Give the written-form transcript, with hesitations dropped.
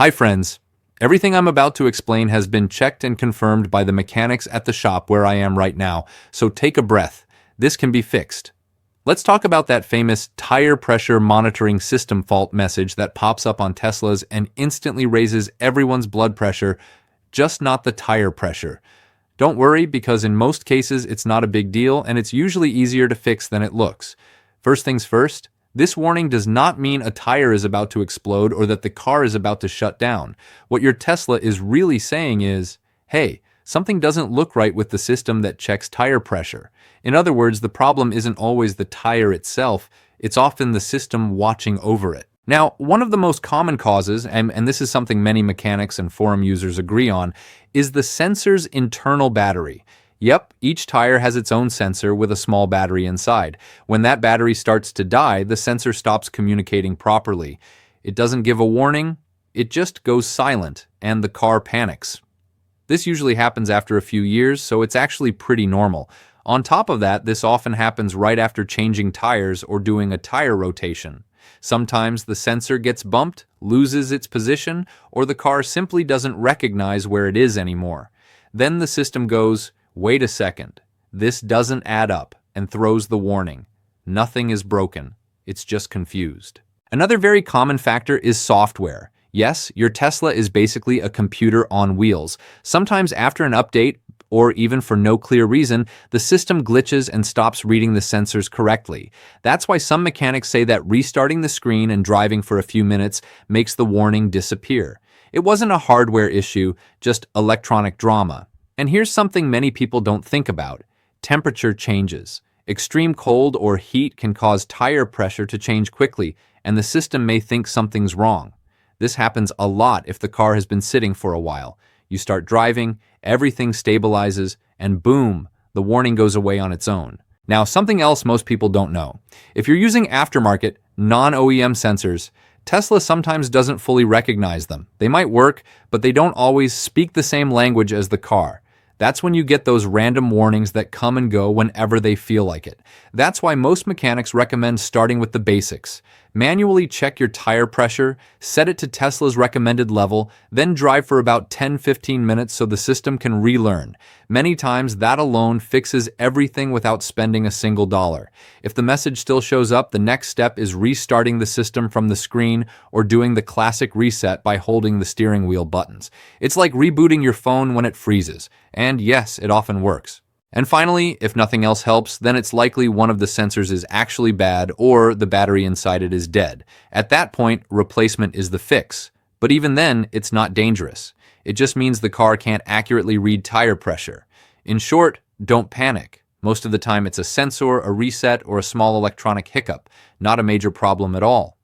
Hi friends, everything I'm about to explain has been checked and confirmed by the mechanics at the shop where I am right now, so take a breath. This can be fixed. Let's talk about that famous tire pressure monitoring system fault message that pops up on Teslas and instantly raises everyone's blood pressure, just not the tire pressure. Don't worry, because in most cases it's not a big deal and it's usually easier to fix than it looks. First things first, this warning does not mean a tire is about to explode or that the car is about to shut down. What your Tesla is really saying is, hey, something doesn't look right with the system that checks tire pressure. In other words, the problem isn't always the tire itself, it's often the system watching over it. Now, one of the most common causes, and this is something many mechanics and forum users agree on, is the sensor's internal battery. Yep, each tire has its own sensor with a small battery inside. When that battery starts to die, the sensor stops communicating properly. It doesn't give a warning, it just goes silent, and the car panics. This usually happens after a few years, so it's actually pretty normal. On top of that, this often happens right after changing tires or doing a tire rotation. Sometimes the sensor gets bumped, loses its position, or the car simply doesn't recognize where it is anymore. Then the system goes, wait a second, this doesn't add up, and throws the warning. Nothing is broken, it's just confused. Another very common factor is software. Yes, your Tesla is basically a computer on wheels. Sometimes after an update, or even for no clear reason, the system glitches and stops reading the sensors correctly. That's why some mechanics say that restarting the screen and driving for a few minutes makes the warning disappear. It wasn't a hardware issue, just electronic drama. And here's something many people don't think about. Temperature changes. Extreme cold or heat can cause tire pressure to change quickly, and the system may think something's wrong. This happens a lot if the car has been sitting for a while. You start driving, everything stabilizes, and boom, the warning goes away on its own. Now, something else most people don't know. If you're using aftermarket, non-OEM sensors, Tesla sometimes doesn't fully recognize them. They might work, but they don't always speak the same language as the car. That's when you get those random warnings that come and go whenever they feel like it. That's why most mechanics recommend starting with the basics. Manually check your tire pressure, set it to Tesla's recommended level, then drive for about 10-15 minutes so the system can relearn. Many times that alone fixes everything without spending a single dollar. If the message still shows up, the next step is restarting the system from the screen or doing the classic reset by holding the steering wheel buttons. It's like rebooting your phone when it freezes. And yes, it often works. And finally, if nothing else helps, then it's likely one of the sensors is actually bad or the battery inside it is dead. At that point, replacement is the fix. But even then, it's not dangerous. It just means the car can't accurately read tire pressure. In short, don't panic. Most of the time it's a sensor, a reset, or a small electronic hiccup, not a major problem at all.